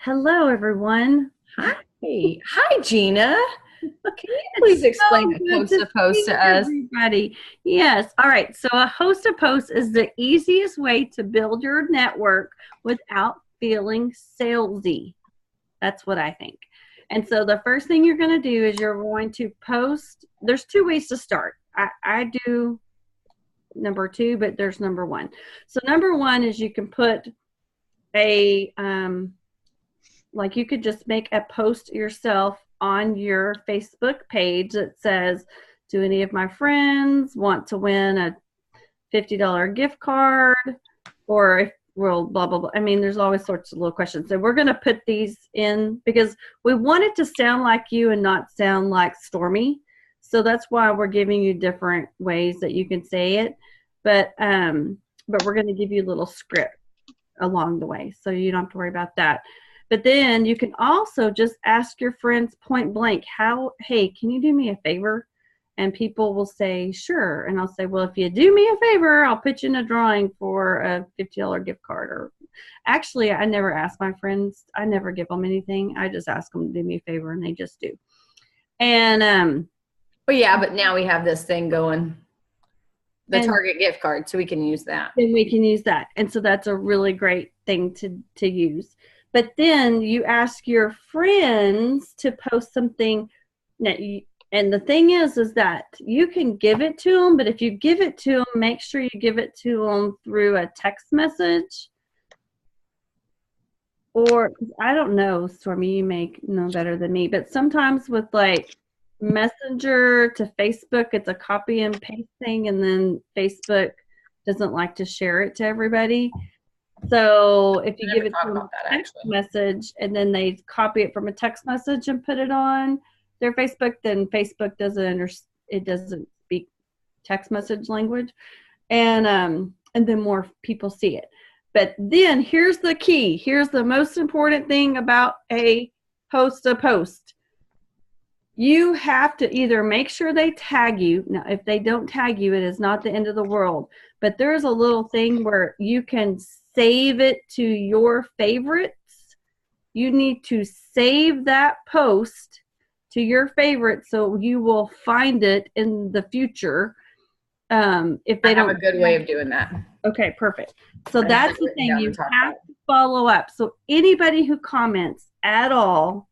Hello, everyone. Hi. Hi, Gina. Can you It's please explain so a good post to to post see to us? everybody. Yes. All right. So, a host to post is the easiest way to build your network without feeling salesy. That's what I think. And so, the first thing you're going to do is you're going to post. There's two ways to start. I do number two, but there's number one. So, number one is you can put a, like you could just make a post yourself on your Facebook page that says, do any of my friends want to win a $50 gift card? Or if well, blah, blah, blah. I mean, there's always sorts of little questions. So we're going to put these in because we want it to sound like you and not sound like Stormy. So that's why we're giving you different ways that you can say it. But we're going to give you a little script along the way. So you don't have to worry about that. But then you can also just ask your friends point blank, hey, can you do me a favor? And people will say, sure. And I'll say, well, if you do me a favor, I'll put you in a drawing for a $50 gift card. Or actually, I never ask my friends. I never give them anything. I just ask them to do me a favor and they just do. And, Well, yeah, but now we have this thing going, the and Target gift card, so we can use that. then we can use that. And so that's a really great thing to use. But then you ask your friends to post something that and the thing is that you can give it to them, but if you give it to them, make sure you give it to them through a text message. Or I don't know, Stormy, you may know better than me, but sometimes with like Messenger to Facebook, it's a copy and paste thing, and then Facebook doesn't like to share it to everybody. So if you give it to them a text message and then they copy it from a text message and put it on their Facebook, then Facebook doesn't speak text message language, and then more people see it. But then here's the key. Here's the most important thing about a post. You have to either make sure they tag you. Now, if they don't tag you, it is not the end of the world. But there's a little thing where you can save it to your favorites. You need to save that post to your favorites so you will find it in the future. If they don't have a good way of doing that. Okay, perfect. So that's the thing. You have to follow up. So anybody who comments at all,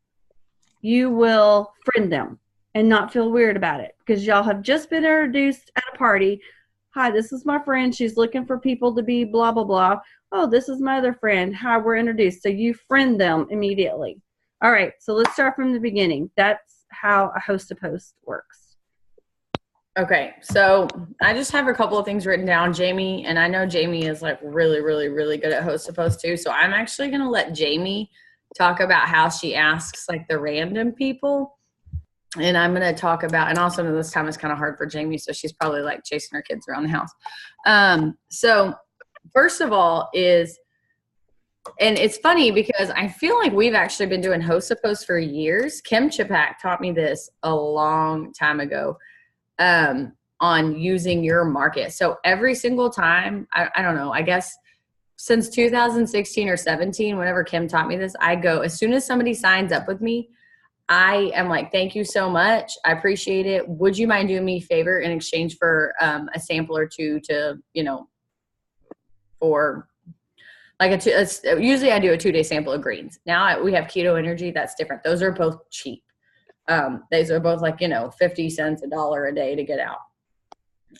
you will friend them and not feel weird about it because y'all have just been introduced at a party. Hi, this is my friend. She's looking for people to be blah, blah, blah. Oh, this is my other friend. Hi, we're introduced. So you friend them immediately. All right, so let's start from the beginning. That's how a host to post works. Okay, so I just have a couple of things written down, Jamie, and I know Jamie is like really, really, really good at host to post too. So I'm actually going to let Jamie talk about how she asks like the random people. And I'm going to talk about, and also this time is kind of hard for Jamie. So she's probably like chasing her kids around the house. So first of all and it's funny because I feel like we've actually been doing host to post for years. Kim Chipak taught me this a long time ago. On using your market. So every single time, I don't know, I guess since 2016 or 17, whenever Kim taught me this, I go, as soon as somebody signs up with me, I am like, thank you so much. I appreciate it. Would you mind doing me a favor in exchange for a sample or two to, for like usually I do a 2-day sample of greens. Now we have Keto Energy. That's different. Those are both cheap. These are both like, 50 cents, $1 a day to get out.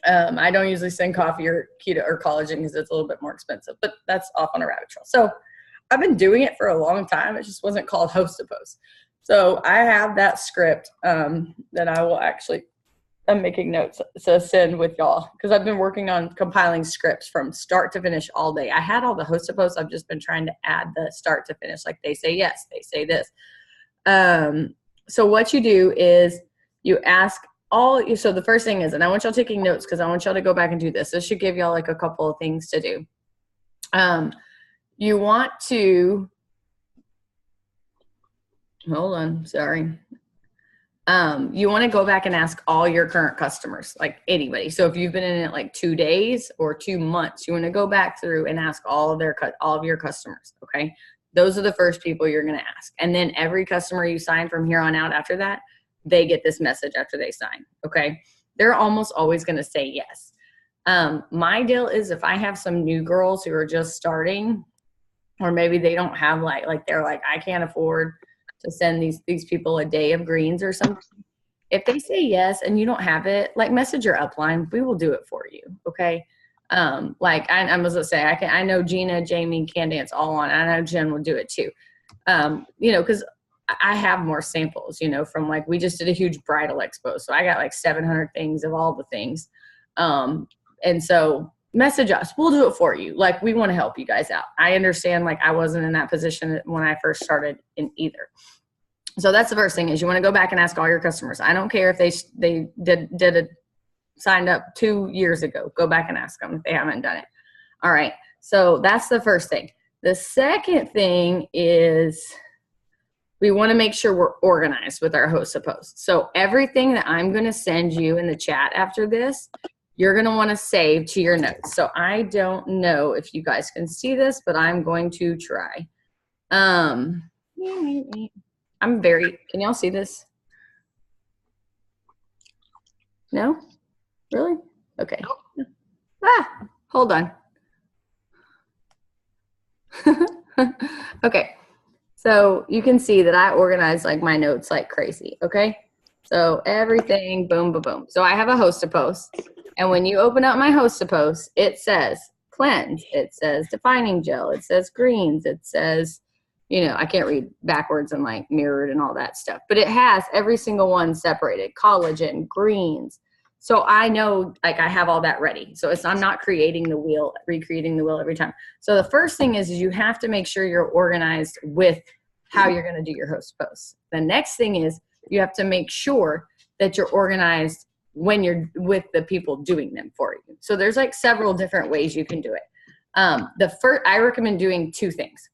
I don't usually send coffee or keto or collagen because it's a little bit more expensive, but that's off on a rabbit trail. So I've been doing it for a long time. It just wasn't called host to post. So I have that script that I will actually, I'm making notes to send with y'all because I've been working on compiling scripts from start to finish all day. I had all the host to post. I've just been trying to add the start to finish. Like they say yes, they say this. So what you do is you ask so the first thing is, and I want y'all taking notes because I want y'all to go back and do this. This should give y'all like a couple of things to do. You want to, hold on, sorry. You want to go back and ask all your current customers, like anybody. So if you've been in it like 2 days or 2 months, you want to go back through and ask all of your customers. Okay. Those are the first people you're going to ask. And then every customer you sign from here on out after that, they get this message after they sign. Okay. They're almost always going to say yes. My deal is if I have some new girls who are just starting, or maybe they don't have like they're like, I can't afford to send these people a day of greens or something. If they say yes and you don't have it, like message your upline. We will do it for you. Okay. Like I was gonna say, I know Gina, Jamie, Candace all on. I know Jen will do it too. Because I have more samples, from like, we just did a huge bridal expo. So I got like 700 things of all the things. And so message us, we'll do it for you. Like, we want to help you guys out. I understand, like, I wasn't in that position when I first started in either. So that's the first thing is you want to go back and ask all your customers. I don't care if they signed up 2 years ago, go back and ask them if they haven't done it. All right. So that's the first thing. The second thing is we want to make sure we're organized with our host of posts. So everything that I'm going to send you in the chat after this, you're going to want to save to your notes. So I don't know if you guys can see this, but I'm going to try. Can y'all see this? No? Really? Okay. Hold on. Okay. So you can see that I organize like my notes like crazy. Okay. So everything, boom, boom, boom. So I have a host of posts. And when you open up my host of posts, it says cleanse. It says defining gel. It says greens. It says, I can't read backwards and like mirrored and all that stuff. But it has every single one separated. Collagen, greens. So I know, like, I have all that ready. So I'm not recreating the wheel every time. So the first thing is you have to make sure you're organized with how you're going to do your host posts. The next thing is you have to make sure that you're organized when you're with the people doing them for you. So there's like several different ways you can do it. I recommend doing two things.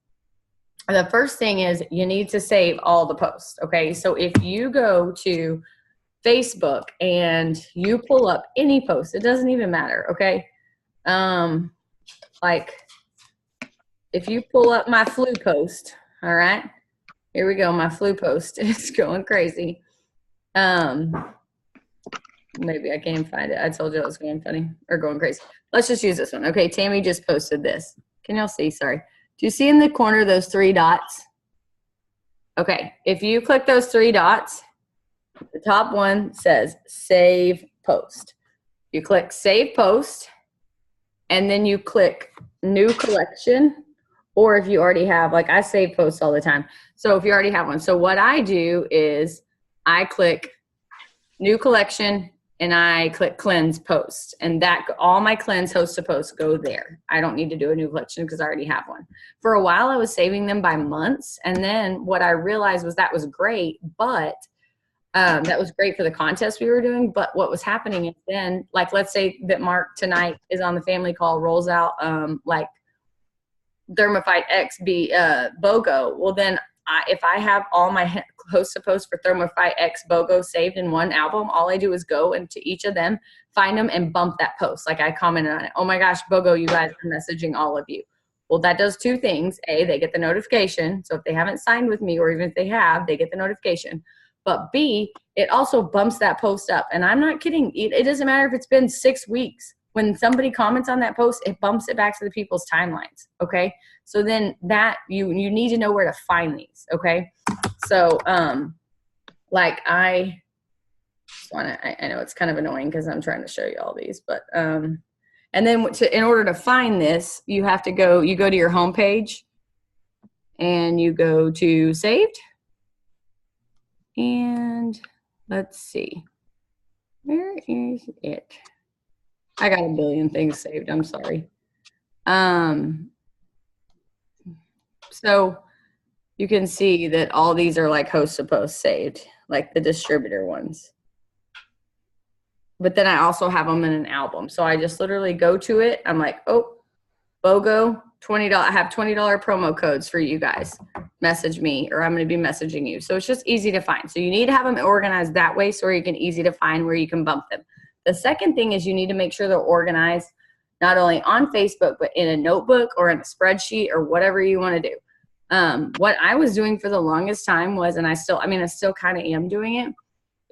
The first thing is you need to save all the posts. Okay. So if you go to Facebook and you pull up any post, it doesn't even matter. Okay. Like if you pull up my flu post, all right, here we go. My flu post is going crazy. Maybe I can't find it. I told you it was going funny or going crazy. Let's just use this one. Okay. Tammy just posted this. Can y'all see? Sorry. Do you see in the corner those 3 dots? Okay. If you click those 3 dots, the top one says save post. You click save post and then you click new collection, or if you already have, like I save posts all the time. So if you already have one. So what I do is I click new collection and I click cleanse post, and that all my cleanse host to posts go there. I don't need to do a new collection because I already have one. For a while I was saving them by months. And then what I realized was that was great, but that was great for the contest we were doing. But what was happening is then, like, let's say that Mark tonight is on the family call, rolls out like Thermophyte X BOGO. Well, then if I have all my host to post for Thermophyte X BOGO saved in one album, all I do is go into each of them, find them, and bump that post. Like I commented on it. Oh my gosh, BOGO, you guys are messaging all of you. Well, that does 2 things. A, they get the notification. So if they haven't signed with me, or even if they have, they get the notification. But B, it also bumps that post up. And I'm not kidding. It doesn't matter if it's been 6 weeks. When somebody comments on that post, it bumps it back to the people's timelines. Okay. So then that you need to know where to find these. Okay. So, like I know it's kind of annoying because I'm trying to show you all these, but, and then in order to find this, you have to go to your home page and you go to saved. And let's see, where is it? I got a billion things saved. I'm sorry. So you can see that all these are like host to post saved, like the distributor ones. But then I also have them in an album. So I just literally go to it. I'm like, oh, BOGO, $20. I have $20 promo codes for you guys. Message me, or I'm going to be messaging you. So it's just easy to find. So you need to have them organized that way so you can easy to find where you can bump them. The second thing is you need to make sure they're organized not only on Facebook, but in a notebook or in a spreadsheet or whatever you want to do. What I was doing for the longest time was, and I still kind of am doing it,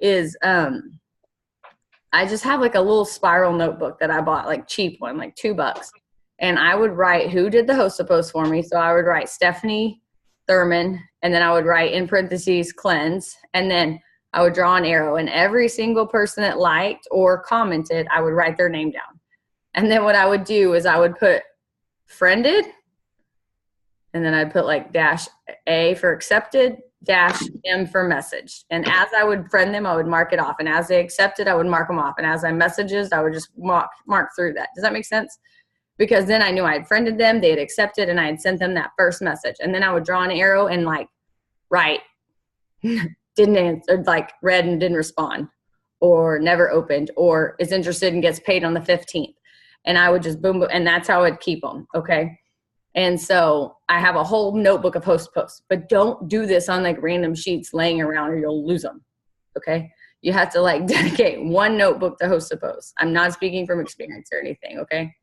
is I just have like a little spiral notebook that I bought, like cheap one, like $2. And I would write who did the host post for me. So I would write Stephanie Thurman, and then I would write in parentheses cleanse, and then I would draw an arrow, and every single person that liked or commented, I would write their name down. And then what I would do is I would put friended, and then I'd put like -A for accepted, -M for messaged. And as I would friend them, I would mark it off. And as they accepted, I would mark them off. And as I messages, I would just mark through that. Does that make sense? Because then I knew I had friended them, they had accepted, and I had sent them that first message. And then I would draw an arrow and like write, didn't answer, like read and didn't respond, or never opened, or is interested and gets paid on the 15th. And I would just boom, boom, and that's how I'd keep them. Okay. And so I have a whole notebook of host posts, but don't do this on like random sheets laying around or you'll lose them. Okay. You have to like dedicate one notebook to host a post. I'm not speaking from experience or anything. Okay.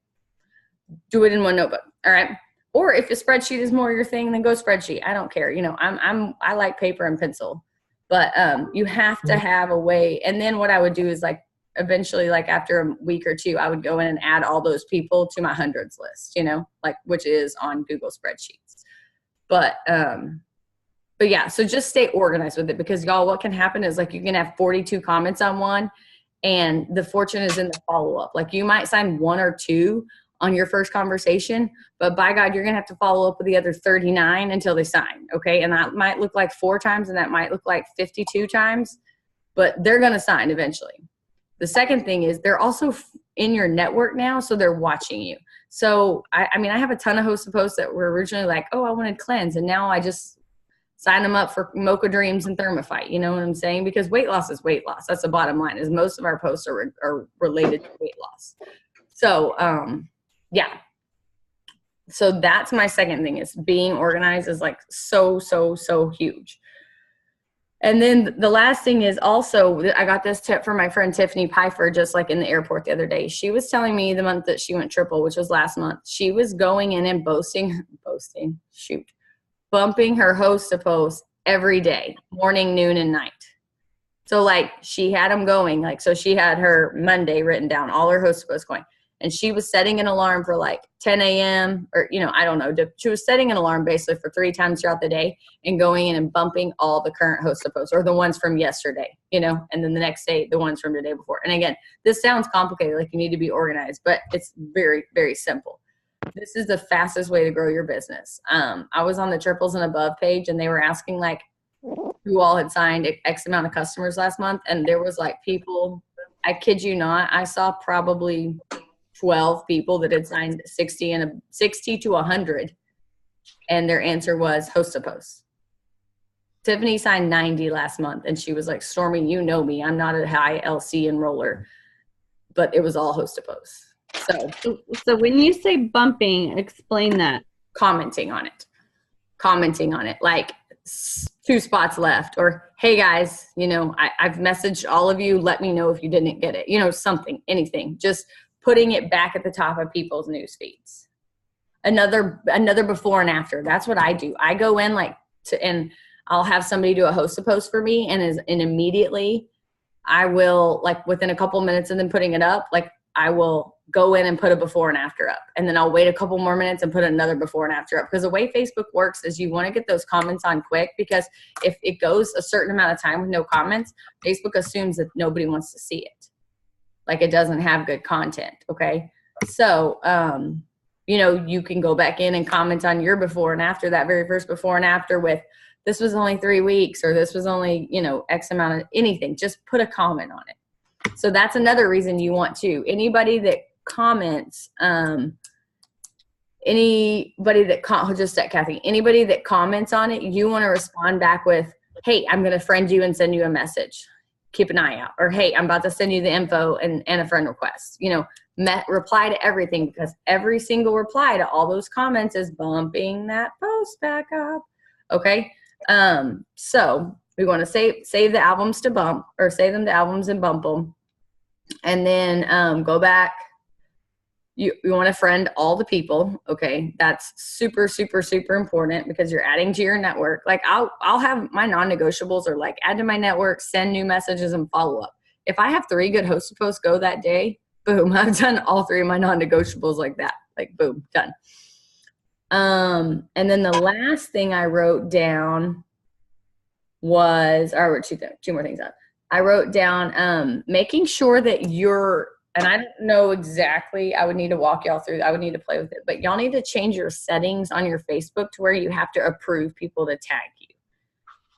Do it in one notebook. All right. Or if a spreadsheet is more your thing, then go spreadsheet. I don't care. You know, I like paper and pencil, but you have to have a way. And then what I would do is like, eventually, like after a week or two, I would go in and add all those people to my hundreds list, you know, like, which is on Google spreadsheets. But yeah, so just stay organized with it, because y'all, what can happen is like, you can have 42 comments on one, and the fortune is in the follow-up. Like you might sign 1 or 2 on your first conversation, but by God, you're going to have to follow up with the other 39 until they sign. Okay. And that might look like 4 times, and that might look like 52 times, but they're going to sign eventually. The second thing is they're also in your network now, so they're watching you. So, I mean, I have a ton of host posts that were originally like, oh, I wanted cleanse, and now I just sign them up for Mocha Dreams and Thermophyte. You know what I'm saying? Because weight loss is weight loss. That's the bottom line, is most of our posts are related to weight loss. So, yeah. So that's my second thing, is being organized is like so huge. And then the last thing is also, I got this tip from my friend Tiffany Pfeiffer, just like in the airport the other day. She was telling me the month that she went triple, which was last month, she was going in and bumping her host to post every day, morning, noon, and night. So like she had them going, like, so she had her Monday written down, all her host posts going. And she was setting an alarm for like 10 a.m. or, you know, I don't know. She was setting an alarm basically for 3 times throughout the day and going in and bumping all the current host posts, or the ones from yesterday, you know, and then the next day, the ones from the day before. And again, this sounds complicated, like you need to be organized, but it's very, very simple. This is the fastest way to grow your business. I was on the triples and above page, and they were asking like who all had signed X amount of customers last month. And there was like people, I kid you not, I saw probably 12 people that had signed 60 to 100, and their answer was host a post. Tiffany signed 90 last month, and she was like, Stormy, you know me, I'm not a high LC enroller, but it was all host a post. So when you say bumping, explain that. Commenting on it, like 2 spots left, or hey guys, you know, I've messaged all of you, let me know if you didn't get it, you know, something, anything, just putting it back at the top of people's news feeds. Another before and after. That's what I do. I go in and I'll have somebody do a host a post for me, and immediately I will, like within a couple minutes of them putting it up, like I will go in and put a before and after up, and then I'll wait a couple more minutes and put another before and after up. Because the way Facebook works is you want to get those comments on quick, because if it goes a certain amount of time with no comments, Facebook assumes that nobody wants to see it. Like it doesn't have good content. Okay. So, you know, you can go back in and comment on your before and after, that very first before and after, with this was only 3 weeks, or this was only, you know, X amount of anything, just put a comment on it. So that's another reason you want to, anybody that comments, anybody that comments on it, you want to respond back with, hey, I'm going to friend you and send you a message. Keep an eye out. Or, hey, I'm about to send you the info and a friend request. You know, reply to everything, because every single reply to all those comments is bumping that post back up. Okay. So we want to save the albums to bump, or save them to albums and bump them. And then go back you want to friend all the people. Okay. That's super, super, super important because you're adding to your network. Like I'll have my non-negotiables are like add to my network, send new messages and follow up. If I have 3 good host to post go that day, boom, I've done all 3 of my non-negotiables like that. Like boom, done. And then the last thing I wrote down was, I wrote two more things up. I wrote down making sure that you're, and I don't know exactly, I would need to walk y'all through, I would need to play with it, but y'all need to change your settings on your Facebook to where you have to approve people to tag you,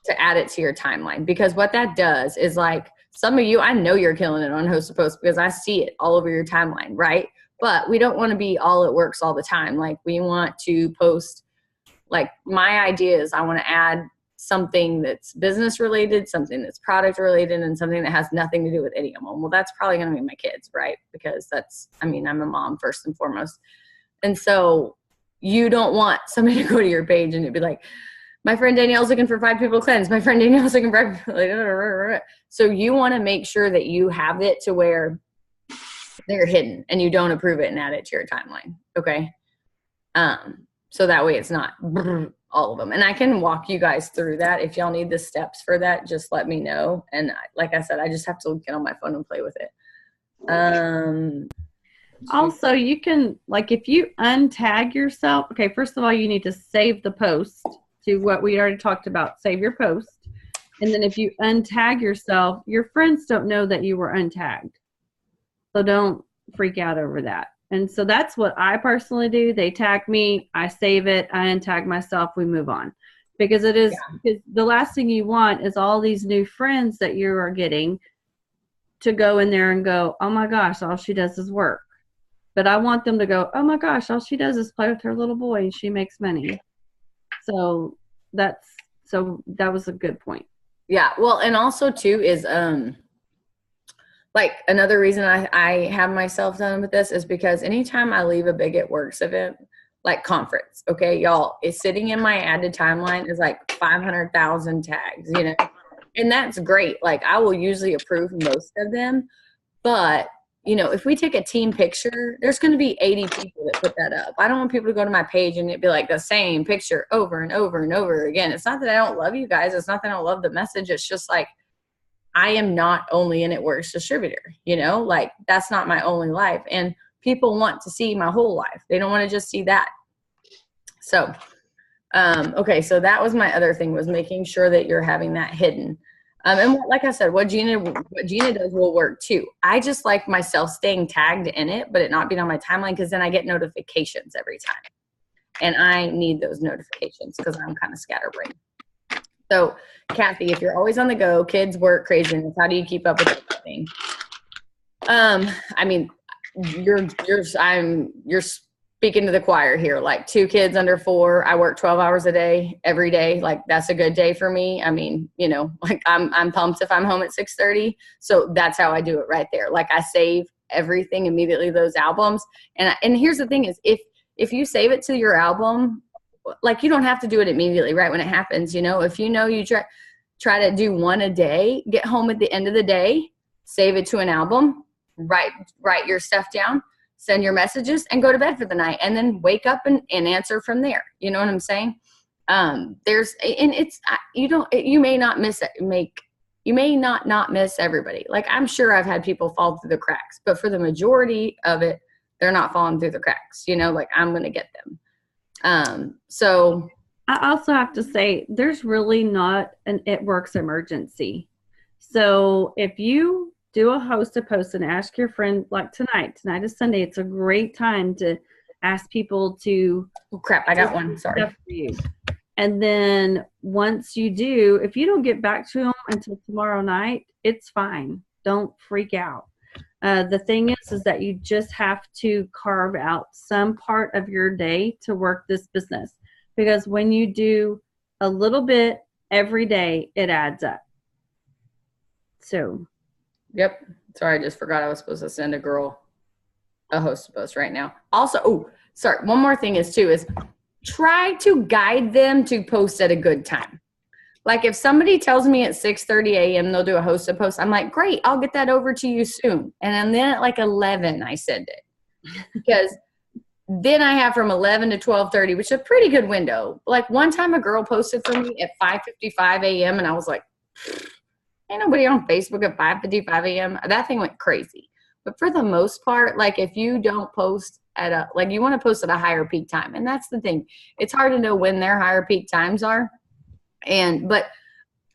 to add it to your timeline. Because what that does is like, some of you, I know you're killing it on host to post because I see it all over your timeline, right? But we don't want to be all it works all the time. Like we want to post, like my idea is I want to add something that's business related, something that's product related, and something that has nothing to do with any of them. Well, that's probably going to be my kids, right? Because that's, I mean, I'm a mom first and foremost. And so you don't want somebody to go to your page and it'd be like, my friend Danielle's looking for 5 people to cleanse. My friend Danielle's looking for 5 people. So you want to make sure that you have it to where they're hidden and you don't approve it and add it to your timeline. Okay. So that way it's not all of them. And I can walk you guys through that. If y'all need the steps for that, just let me know. And like I said, I just have to get on my phone and play with it. Also, you can, like, if you untag yourself, okay, first of all, you need to save the post to what we already talked about, save your post. And then if you untag yourself, your friends don't know that you were untagged. So don't freak out over that. And so that's what I personally do. They tag me, I save it, I untag myself, we move on. Because it is, because the last thing you want is all these new friends that you are getting to go in there and go, oh my gosh, all she does is work. But I want them to go, oh my gosh, all she does is play with her little boy and she makes money. So that was a good point. Yeah. Well, and also too is, like another reason I have myself done with this is because anytime I leave a Big It Works event, like conference, okay, y'all, it's sitting in my added timeline is like 500,000 tags, you know, and that's great. Like I will usually approve most of them, but you know, if we take a team picture, there's going to be 80 people that put that up. I don't want people to go to my page and it be like the same picture over and over and over again. It's not that I don't love you guys. It's not that I don't love the message. It's just like, I am not only an It Works distributor, you know, like that's not my only life. And people want to see my whole life. They don't want to just see that. So, okay. So that was my other thing, was making sure that you're having that hidden. And like I said, what Gina does will work too. I just like myself staying tagged in it, but it not being on my timeline, because then I get notifications every time. And I need those notifications because I'm kind of scatterbrained. So, Kathy, if you're always on the go, kids, work, craziness, how do you keep up with everything? I mean, you're speaking to the choir here. Like 2 kids under 4, I work 12 hours a day, every day. Like that's a good day for me. I mean, you know, like I'm pumped if I'm home at 6:30. So that's how I do it right there. Like I save everything immediately, those albums. And here's the thing is, if you save it to your album, like you don't have to do it immediately right when it happens. You know, if you know you try to do 1 a day, get home at the end of the day, save it to an album, write your stuff down, send your messages, and go to bed for the night, and then wake up and answer from there. You know what I'm saying? You may not miss everybody. Like I'm sure I've had people fall through the cracks, but for the majority of it, they're not falling through the cracks. You know, like I'm going to get them. So I also have to say there's really not an It Works emergency. So if you do a host a post and ask your friend, like tonight is Sunday, it's a great time to ask people to I got one. Sorry. For you. And then once you do, if you don't get back to them until tomorrow night, it's fine. Don't freak out. The thing is that you just have to carve out some part of your day to work this business, because when you do a little bit every day, it adds up. So. Yep. Sorry, I just forgot I was supposed to send a girl a host post right now. Also, one more thing is try to guide them to post at a good time. Like if somebody tells me at 6:30 a.m. they'll do a host post, I'm like, great, I'll get that over to you soon. And then at like 11, I send it. because then I have from 11 to 12:30, which is a pretty good window. Like one time a girl posted for me at 5:55 a.m. and I was like, ain't nobody on Facebook at 5:55 a.m. That thing went crazy. But for the most part, like if you don't post at a, like you want to post at a higher peak time. And that's the thing. It's hard to know when their higher peak times are. But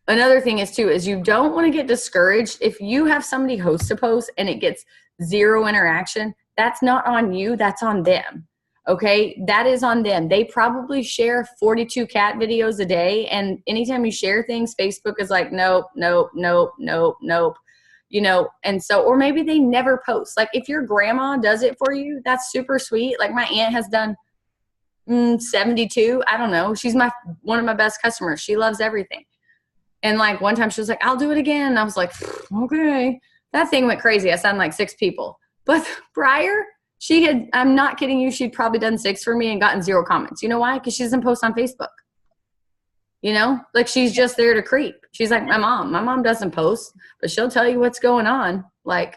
another thing is too, is you don't want to get discouraged. If you have somebody host a post and it gets zero interaction, that's not on you. That's on them. Okay. That is on them. They probably share 42 cat videos a day. And anytime you share things, Facebook is like, nope, nope, nope, nope, nope. You know, and so, or maybe they never post. Like if your grandma does it for you, that's super sweet. Like my aunt has done 72. I don't know. She's one of my best customers. She loves everything. And like one time she was like, I'll do it again. And I was like, okay. That thing went crazy. I signed like 6 people. But prior, I'm not kidding you, she'd probably done 6 for me and gotten 0 comments. You know why? Because she doesn't post on Facebook. You know, like she's just there to creep. She's like my mom. My mom doesn't post, but she'll tell you what's going on. Like,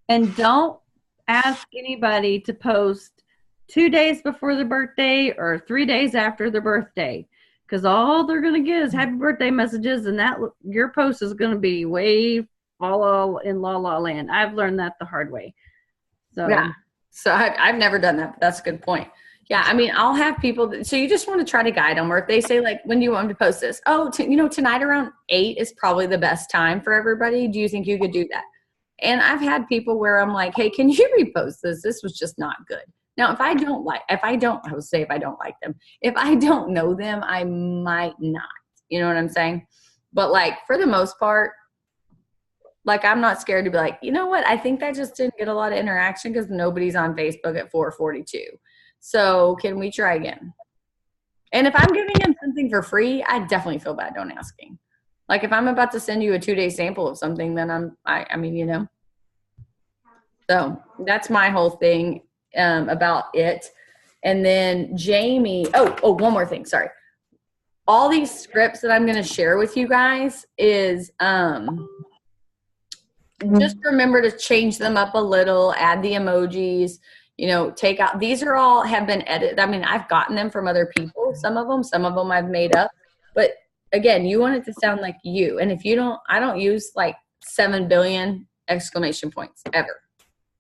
and don't ask anybody to post 2 days before their birthday or 3 days after their birthday, because all they're going to get is happy birthday messages, and that your post is going to be way all in la la land. I've learned that the hard way. So yeah. So I've never done that, but that's a good point. Yeah, I mean, I'll have people. So you just want to try to guide them. Or if they say, like, when do you want them to post this? Oh, tonight around 8 is probably the best time for everybody. Do you think you could do that? And I've had people where I'm like, hey, can you repost this? This was just not good. Now, if I don't like them, if I don't know them, I might not. You know what I'm saying? But like for the most part, like I'm not scared to be like, you know what? I think that just didn't get a lot of interaction because nobody's on Facebook at 4:42. So can we try again? And if I'm giving him something for free, I definitely feel bad don't asking. Like if I'm about to send you a 2-day sample of something, then I mean, you know. So that's my whole thing about it. And then Jamie, one more thing, sorry. All these scripts that I'm going to share with you guys is just remember to change them up a little, add the emojis, take out, these are all have been edited. I mean, I've gotten them from other people, some of them I've made up, but again, you want it to sound like you. And if you don't, I don't use like 7 billion exclamation points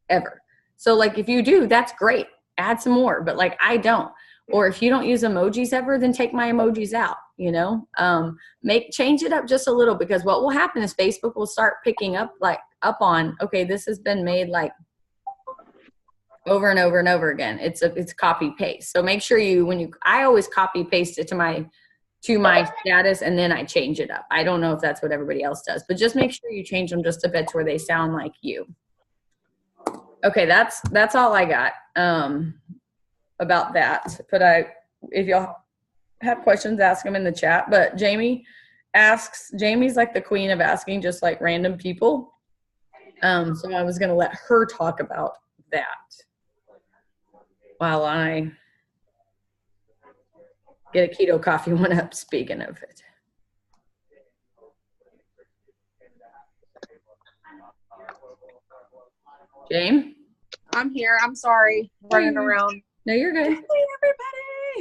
ever. So like, if you do, that's great. Add some more, but like, I don't. Or if you don't use emojis ever, then take my emojis out, change it up just a little, because what will happen is Facebook will start picking up on, okay, this has been made like over and over and over again. It's copy paste. So make sure I always copy paste it to my status and then I change it up. I don't know if that's what everybody else does, but just make sure you change them just a bit to where they sound like you. Okay. That's all I got about that. But if y'all have questions, ask them in the chat. But Jamie's like the queen of asking just like random people. So I was going to let her talk about that while I get a keto coffee one up, speaking of it. Jane? I'm here. I'm sorry. Running around. No, you're good. Hey,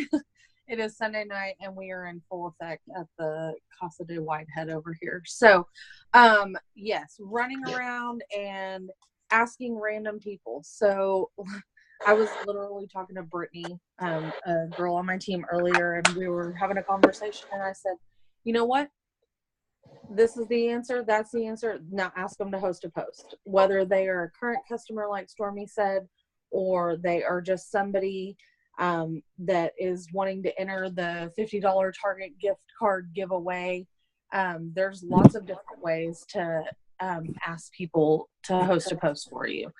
everybody. It is Sunday night and we are in full effect at the Casa de Whitehead over here. So, yes, running around and asking random people. So I was literally talking to Brittany, a girl on my team earlier, and we were having a conversation and I said, you know what? This is the answer. That's the answer. Now ask them to host a post, whether they are a current customer, like Stormy said, or they are just somebody that is wanting to enter the $50 Target gift card giveaway. There's lots of different ways to ask people to host a post for you.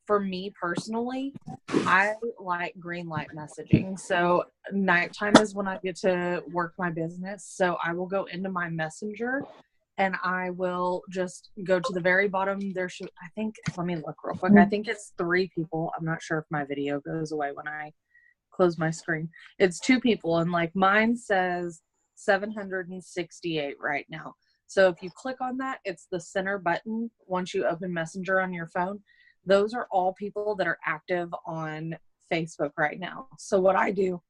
For me personally, I like green light messaging. So nighttime is when I get to work my business. So I will go into my messenger and I will just go to the very bottom. Let me look real quick. I think it's 3 people. I'm not sure if my video goes away when I close my screen. It's 2 people. And like mine says 768 right now. So if you click on that, it's the center button. Once you open Messenger on your phone, those are all people that are active on Facebook right now. So what I do,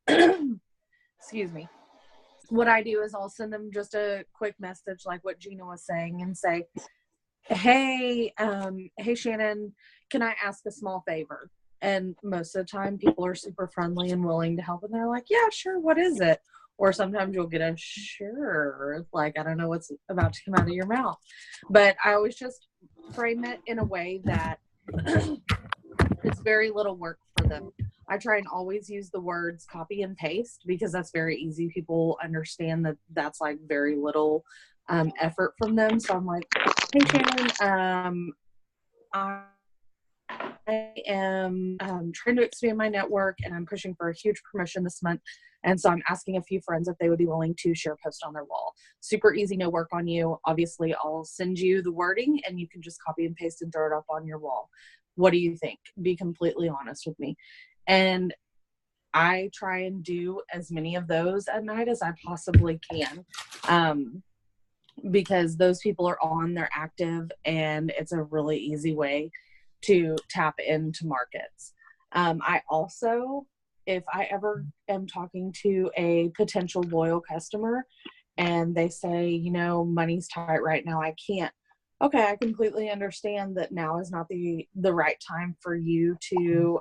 excuse me, what I do is I'll send them just a quick message like what Gina was saying and say, hey, hey Shannon, can I ask a small favor? And most of the time people are super friendly and willing to help, and they're like, yeah, sure, what is it? Or sometimes you'll get a sure, like, I don't know what's about to come out of your mouth. But I always just frame it in a way that it's very little work for them. I try and always use the words copy and paste because that's very easy. People understand that that's like very little effort from them. So I'm like, hey Shannon, I am trying to expand my network and I'm pushing for a huge promotion this month. And so I'm asking a few friends if they would be willing to share a post on their wall. Super easy, no work on you. Obviously, I'll send you the wording and you can just copy and paste and throw it up on your wall. What do you think? Be completely honest with me. And I try and do as many of those at night as I possibly can. Because those people are on, they're active, and it's a really easy way to tap into markets. I also, if I ever am talking to a potential loyal customer and they say, you know, money's tight right now, I can't. Okay, I completely understand that now is not the right time for you to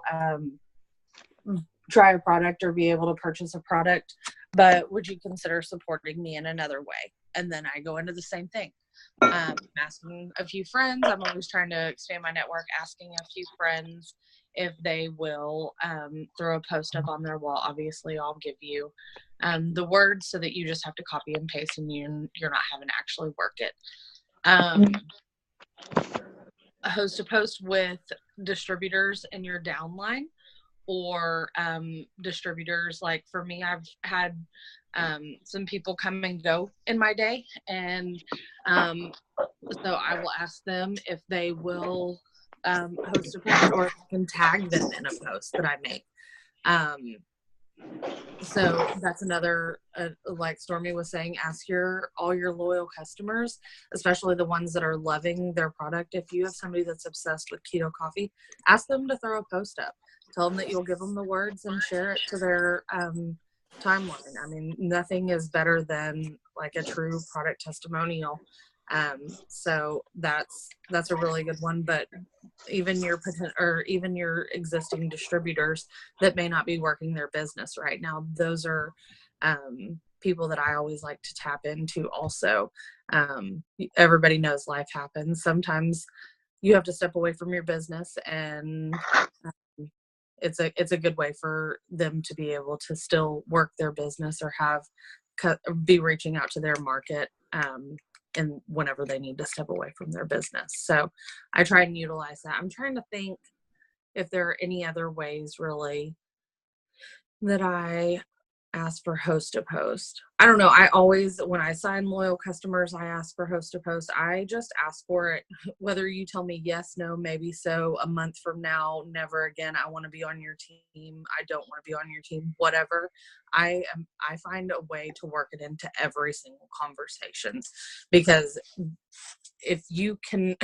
try a product or be able to purchase a product, but would you consider supporting me in another way? And then I go into the same thing. Asking a few friends. I'm always trying to expand my network, asking a few friends if they will throw a post up on their wall. Obviously, I'll give you the words so that you just have to copy and paste and you're not having to actually work it. Host a post with distributors in your downline or distributors. Like for me, I've had some people come and go in my day, and so I will ask them if they will host a post or if I can tag them in a post that I make. So that's another, like Stormy was saying, ask all your loyal customers, especially the ones that are loving their product. If you have somebody that's obsessed with keto coffee, ask them to throw a post up. Tell them that you'll give them the words and share it to their timeline. I mean, nothing is better than like a true product testimonial. So that's a really good one. But even your existing distributors that may not be working their business right now, those are people that I always like to tap into also. Everybody knows life happens. Sometimes you have to step away from your business, and it's a good way for them to be able to still work their business or be reaching out to their market and whenever they need to step away from their business. So I try and utilize that. I'm trying to think if there are any other ways really that I ask for host to post. I don't know. I always, when I sign loyal customers, I ask for host to post. I just ask for it. Whether you tell me yes, no, maybe so, a month from now, never again, I want to be on your team, I don't want to be on your team, whatever. I find a way to work it into every single conversation, because if you can,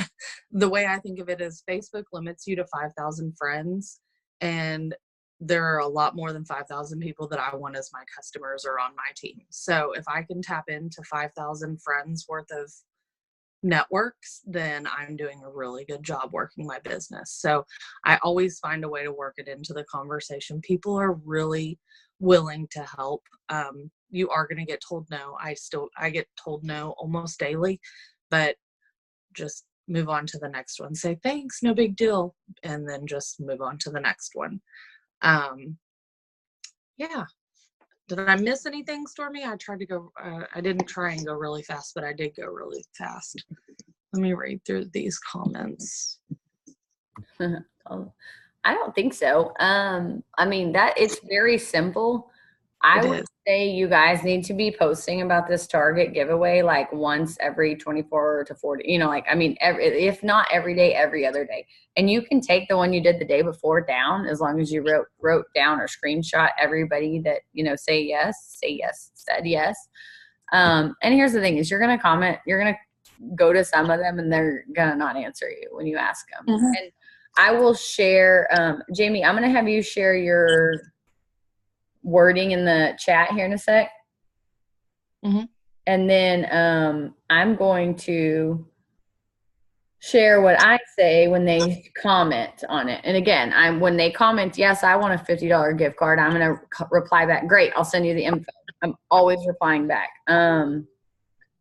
the way I think of it is Facebook limits you to 5,000 friends, and there are a lot more than 5,000 people that I want as my customers or on my team. So if I can tap into 5,000 friends worth of networks, then I'm doing a really good job working my business. So I always find a way to work it into the conversation. People are really willing to help. You are going to get told no. I get told no almost daily, but just move on to the next one. Say thanks, no big deal, and then just move on to the next one. Yeah. Did I miss anything, Stormy? I tried to go, I didn't try and go really fast, but I did go really fast. Let me read through these comments. I don't think so. I mean, it's very simple. I would say you guys need to be posting about this Target giveaway like once every 24 to 40, like, I mean, if not every day, every other day. And you can take the one you did the day before down, as long as you wrote down or screenshot everybody that, said yes. And here's the thing is you're going to comment, you're going to go to some of them and they're going to not answer you when you ask them. Mm-hmm. And I will share, Jamie, I'm going to have you share your wording in the chat here in a sec. Mm-hmm. And then I'm going to share what I say when they comment on it. And again, when they comment, yes, I want a $50 gift card, I'm going to reply back, great, I'll send you the info. I'm always replying back.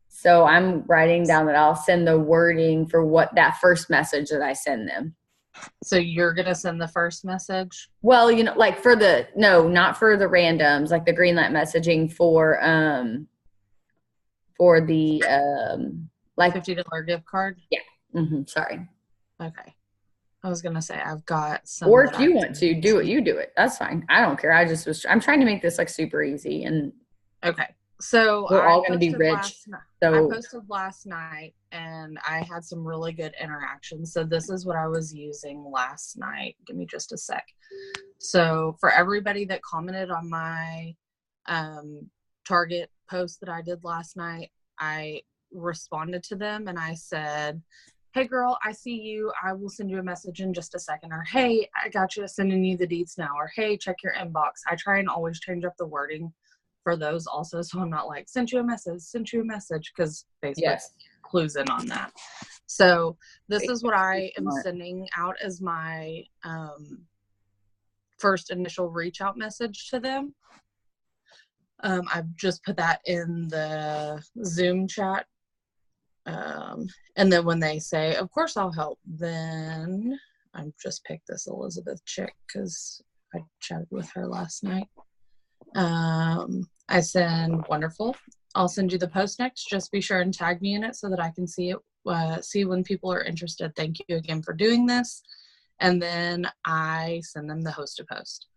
So I'm writing down that I'll send the wording for what that first message that I send them. So you're going to send the first message? Well, like not for the randoms, like the green light messaging for the like $50 gift card? Yeah. Mm-hmm, sorry. Okay. I was gonna say I've got some. Or if you want to do it, you do it. That's fine. I don't care. I'm trying to make this like super easy, and okay. So we're all gonna be rich. I posted last night, and I had some really good interactions. So this is what I was using last night. Give me just a sec. So for everybody that commented on my Target post that I did last night, I responded to them and I said, hey girl, I see you, I will send you a message in just a second, or hey, I got you, sending you the deets now, or hey, check your inbox. I try and always change up the wording for those also, so I'm not like sent you a message, because Facebook clues in on that. So this is what I am sending out as my first initial reach out message to them. I've just put that in the Zoom chat. And then when they say, of course I'll help, then I've just picked this Elizabeth chick because I chatted with her last night. I send, wonderful. I'll send you the post next. Just be sure and tag me in it so that I can see it, see when people are interested. Thank you again for doing this. And then I send them the host a post.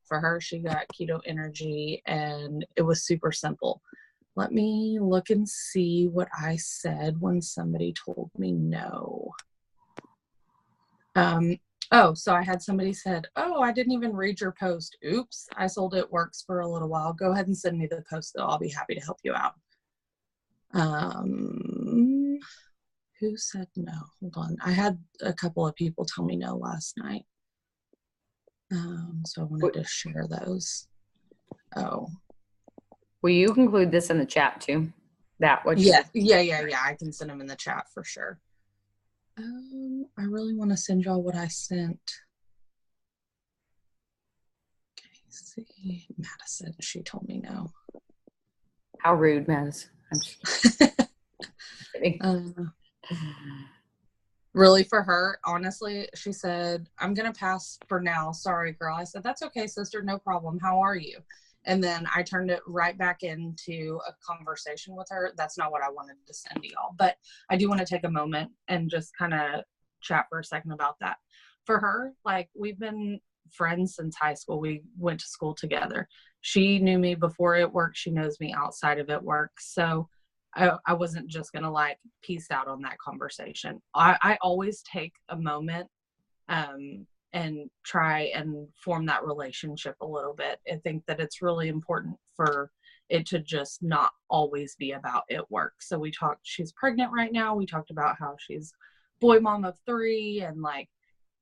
For her, she got Keto Energy, and it was super simple. Let me look and see what I said when somebody told me no. So I had somebody said, oh, I didn't even read your post. Oops, I sold It Works for a little while. Go ahead and send me the post, though. I'll be happy to help you out. Who said no? Hold on. I had a couple of people tell me no last night. So I wanted to share those. Oh. Well, you can include this in the chat too. Yeah. I can send them in the chat for sure. I really want to send y'all what I sent. Okay, see, Madison, she told me no. How rude, Madison. I'm just kidding. Really, for her, honestly, she said, I'm going to pass for now. Sorry, girl. I said, that's okay, sister. No problem. How are you? And then I turned it right back into a conversation with her. That's not what I wanted to send to y'all. But I do want to take a moment and just kind of chat for a second about that. For her, like, we've been friends since high school. We went to school together. She knew me before It Works. She knows me outside of It Works. So I wasn't just going to like peace out on that conversation. I always take a moment and try and form that relationship a little bit. I think that it's really important for it to just not always be about It Works. So we talked, she's pregnant right now. We talked about how she's boy mom of 3, and like,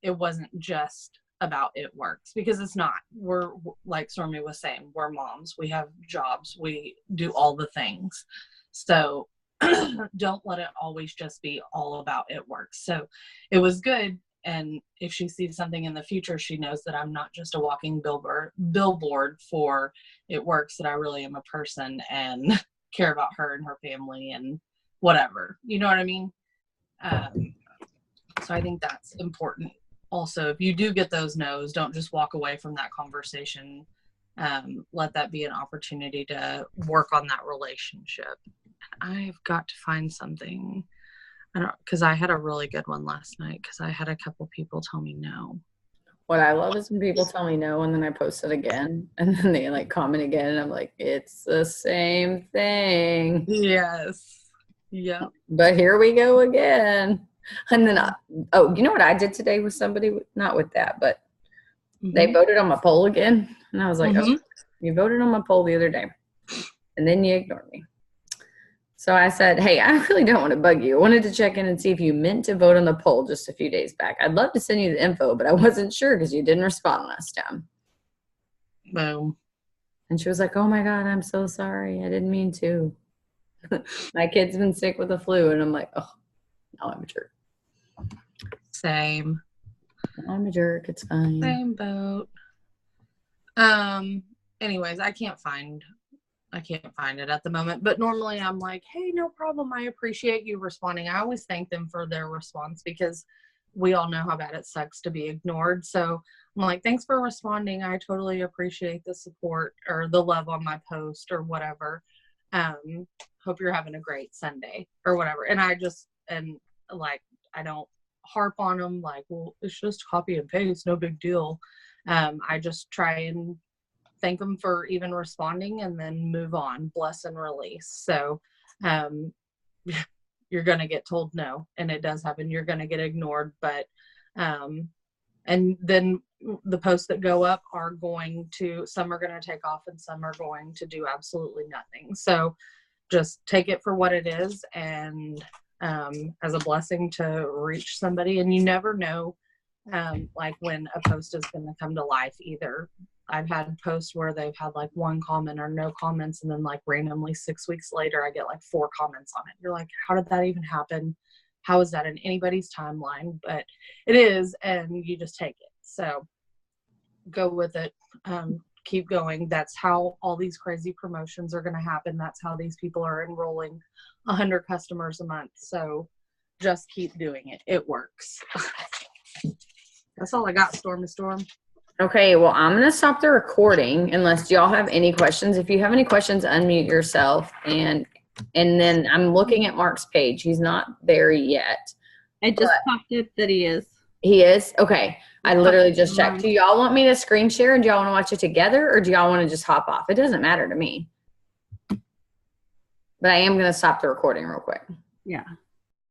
it wasn't just about It Works, because it's not. We're, like Stormy was saying, we're moms. We have jobs. We do all the things. So don't let it always just be all about It Works. So it was good. And if she sees something in the future, she knows that I'm not just a walking billboard for It Works, that I really am a person and care about her and her family and whatever. You know what I mean? So I think that's important. Also, if you do get those no's, don't just walk away from that conversation. Let that be an opportunity to work on that relationship. I've got to find something. I don't, because I had a really good one last night, because I had a couple people tell me no. What I love is when people tell me no and then I post it again and then they like comment again and I'm like, it's the same thing. Yes. Yeah. But here we go again. And then, you know what I did today with somebody? Not with that, but they voted on my poll again. And I was like, oh, you voted on my poll the other day and then you ignored me. So I said, hey, I really don't want to bug you. I wanted to check in and see if you meant to vote on the poll just a few days back. I'd love to send you the info, but I wasn't sure because you didn't respond last time. Boom. And she was like, oh my God, I'm so sorry. I didn't mean to. My kid's been sick with the flu. And I'm like, oh, now I'm a jerk. Same. I'm a jerk. It's fine. Same boat. Anyways, I can't find it at the moment, but normally I'm like, hey, no problem. I appreciate you responding. I always thank them for their response because we all know how bad it sucks to be ignored. So I'm like, thanks for responding. I totally appreciate the support or the love on my post or whatever. Hope you're having a great Sunday or whatever. And I don't harp on them like, well, it's just copy and paste, no big deal. I just try and thank them for even responding and then move on, bless and release. So you're going to get told no, and it does happen. You're going to get ignored, but and then the posts that go up are going to, some are going to take off and some are going to do absolutely nothing. So just take it for what it is and as a blessing to reach somebody. And you never know like when a post is going to come to life either. I've had posts where they've had like one comment or no comments, and then like randomly 6 weeks later I get like 4 comments on it. You're like, how did that even happen? How is that in anybody's timeline? But it is, and you just take it. So go with it. Keep going. That's how all these crazy promotions are going to happen. That's how these people are enrolling 100 customers a month. So just keep doing it. It works. That's all I got, Storm to Storm. Okay, well, I'm going to stop the recording unless y'all have any questions. If you have any questions, unmute yourself. And then I'm looking at Mark's page. He's not there yet. I just popped up that he is. He is? Okay. I literally just checked. Do y'all want me to screen share and do y'all want to watch it together, or do y'all want to just hop off? It doesn't matter to me. But I am going to stop the recording real quick. Yeah.